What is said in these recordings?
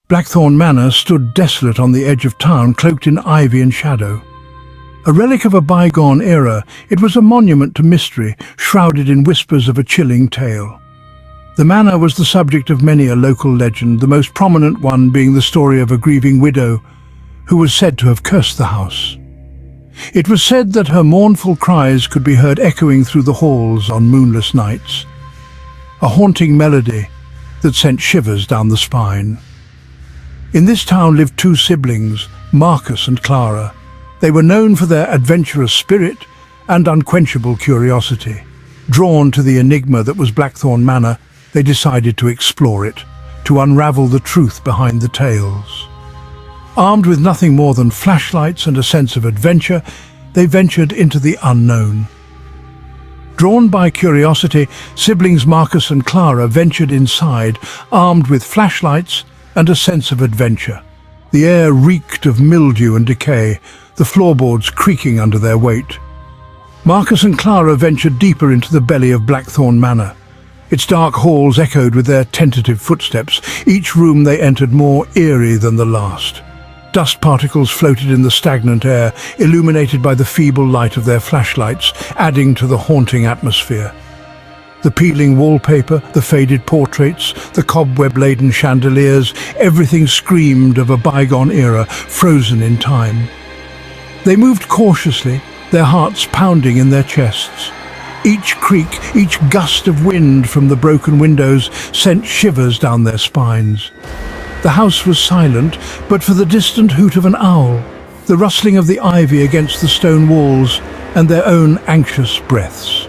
Blackthorn Manor stood desolate on the edge of town, cloaked in ivy and shadow. A relic of a bygone era, it was a monument to mystery, shrouded in whispers of a chilling tale. The manor was the subject of many a local legend, the most prominent one being the story of a grieving widow who was said to have cursed the house. It was said that her mournful cries could be heard echoing through the halls on moonless nights, a haunting melody that sent shivers down the spine. In this town lived two siblings, Marcus and Clara. They were known for their adventurous spirit and unquenchable curiosity. Drawn to the enigma that was Blackthorn Manor, they decided to explore it, to unravel the truth behind the tales. Armed with nothing more than flashlights and a sense of adventure, they ventured into the unknown. Drawn by curiosity, siblings Marcus and Clara ventured inside, armed with flashlights and a sense of adventure. The air reeked of mildew and decay, the floorboards creaking under their weight. Marcus and Clara ventured deeper into the belly of Blackthorn Manor. Its dark halls echoed with their tentative footsteps, each room they entered more eerie than the last. Dust particles floated in the stagnant air, illuminated by the feeble light of their flashlights, adding to the haunting atmosphere. The peeling wallpaper, the faded portraits, the cobweb-laden chandeliers, everything screamed of a bygone era, frozen in time. They moved cautiously, their hearts pounding in their chests. Each creak, each gust of wind from the broken windows sent shivers down their spines. The house was silent, but for the distant hoot of an owl, the rustling of the ivy against the stone walls, and their own anxious breaths.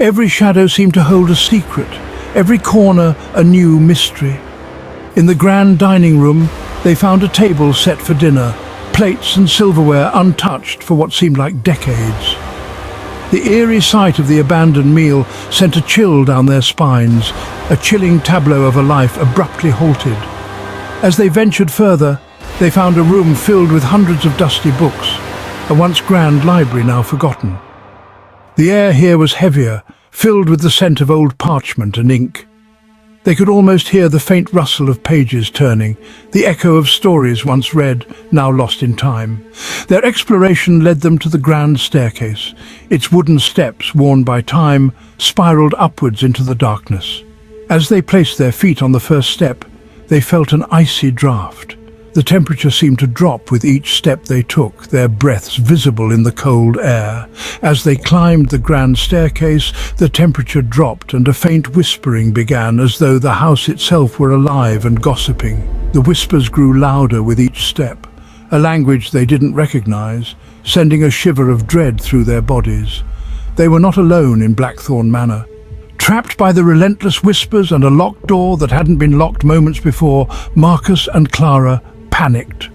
Every shadow seemed to hold a secret, every corner a new mystery. In the grand dining room, they found a table set for dinner, plates and silverware untouched for what seemed like decades. The eerie sight of the abandoned meal sent a chill down their spines, a chilling tableau of a life abruptly halted. As they ventured further, they found a room filled with hundreds of dusty books, a once grand library now forgotten. The air here was heavier, filled with the scent of old parchment and ink. They could almost hear the faint rustle of pages turning, the echo of stories once read, now lost in time. Their exploration led them to the grand staircase. Its wooden steps, worn by time, spiraled upwards into the darkness. As they placed their feet on the first step, they felt an icy draught. The temperature seemed to drop with each step they took, their breaths visible in the cold air. As they climbed the grand staircase, the temperature dropped and a faint whispering began, as though the house itself were alive and gossiping. The whispers grew louder with each step, a language they didn't recognize, sending a shiver of dread through their bodies. They were not alone in Blackthorn Manor. Trapped by the relentless whispers and a locked door that hadn't been locked moments before, Marcus and Clara panicked.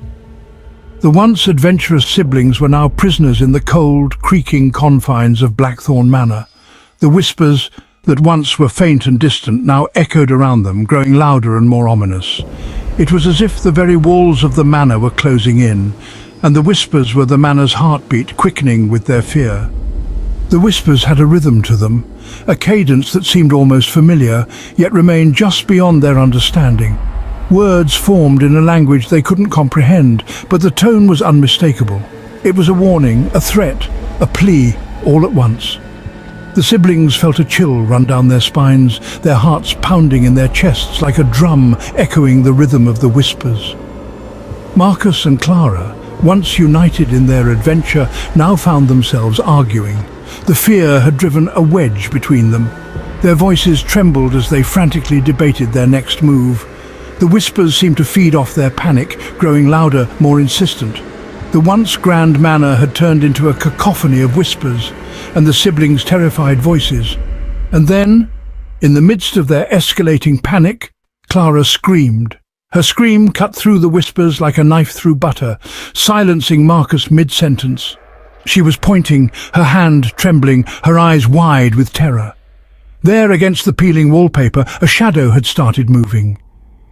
The once adventurous siblings were now prisoners in the cold, creaking confines of Blackthorn Manor. The whispers that once were faint and distant now echoed around them, growing louder and more ominous. It was as if the very walls of the manor were closing in, and the whispers were the manor's heartbeat, quickening with their fear. The whispers had a rhythm to them, a cadence that seemed almost familiar, yet remained just beyond their understanding. Words formed in a language they couldn't comprehend, but the tone was unmistakable. It was a warning, a threat, a plea, all at once. The siblings felt a chill run down their spines, their hearts pounding in their chests like a drum echoing the rhythm of the whispers. Marcus and Clara, once united in their adventure, now found themselves arguing. The fear had driven a wedge between them. Their voices trembled as they frantically debated their next move. The whispers seemed to feed off their panic, growing louder, more insistent. The once grand manor had turned into a cacophony of whispers, and the siblings' terrified voices. And then, in the midst of their escalating panic, Clara screamed. Her scream cut through the whispers like a knife through butter, silencing Marcus mid-sentence. She was pointing, her hand trembling, her eyes wide with terror. There, against the peeling wallpaper, a shadow had started moving.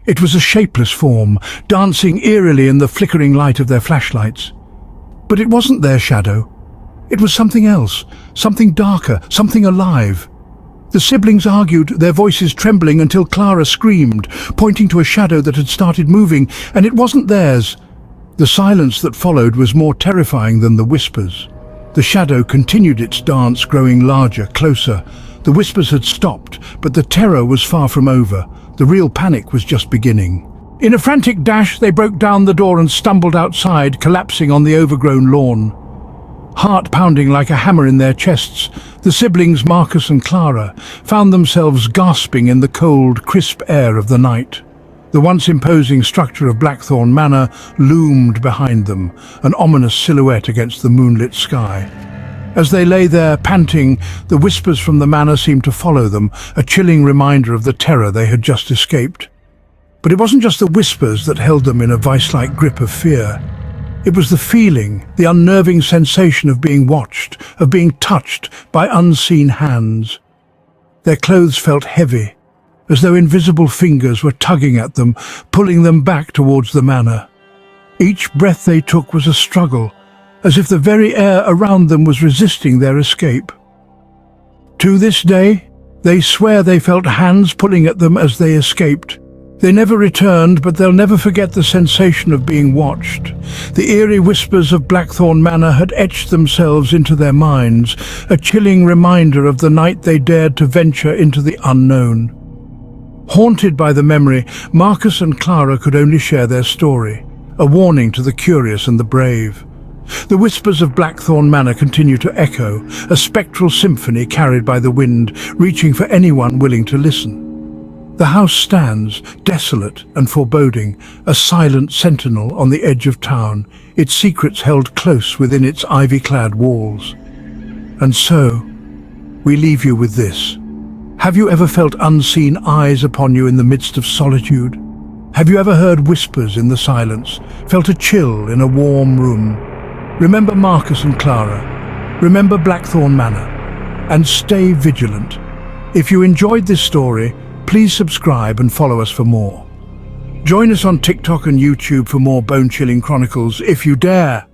It was a shapeless form, dancing eerily in the flickering light of their flashlights. But it wasn't their shadow. It was something else, something darker, something alive. The siblings argued, their voices trembling, until Clara screamed, pointing to a shadow that had started moving, and it wasn't theirs. The silence that followed was more terrifying than the whispers. The shadow continued its dance, growing larger, closer. The whispers had stopped, but the terror was far from over. The real panic was just beginning. In a frantic dash, they broke down the door and stumbled outside, collapsing on the overgrown lawn. Heart pounding like a hammer in their chests, the siblings Marcus and Clara found themselves gasping in the cold, crisp air of the night. The once imposing structure of Blackthorn Manor loomed behind them, an ominous silhouette against the moonlit sky. As they lay there, panting, the whispers from the manor seemed to follow them, a chilling reminder of the terror they had just escaped. But it wasn't just the whispers that held them in a vice-like grip of fear. It was the feeling, the unnerving sensation of being watched, of being touched by unseen hands. Their clothes felt heavy, as though invisible fingers were tugging at them, pulling them back towards the manor. Each breath they took was a struggle, as if the very air around them was resisting their escape. To this day, they swear they felt hands pulling at them as they escaped. They never returned, but they'll never forget the sensation of being watched. The eerie whispers of Blackthorn Manor had etched themselves into their minds, a chilling reminder of the night they dared to venture into the unknown. Haunted by the memory, Marcus and Clara could only share their story, a warning to the curious and the brave. The whispers of Blackthorn Manor continue to echo, a spectral symphony carried by the wind, reaching for anyone willing to listen. The house stands, desolate and foreboding, a silent sentinel on the edge of town, its secrets held close within its ivy-clad walls. And so, we leave you with this. Have you ever felt unseen eyes upon you in the midst of solitude? Have you ever heard whispers in the silence, felt a chill in a warm room? Remember Marcus and Clara. Remember Blackthorn Manor. And stay vigilant. If you enjoyed this story, please subscribe and follow us for more. Join us on TikTok and YouTube for more bone-chilling chronicles if you dare.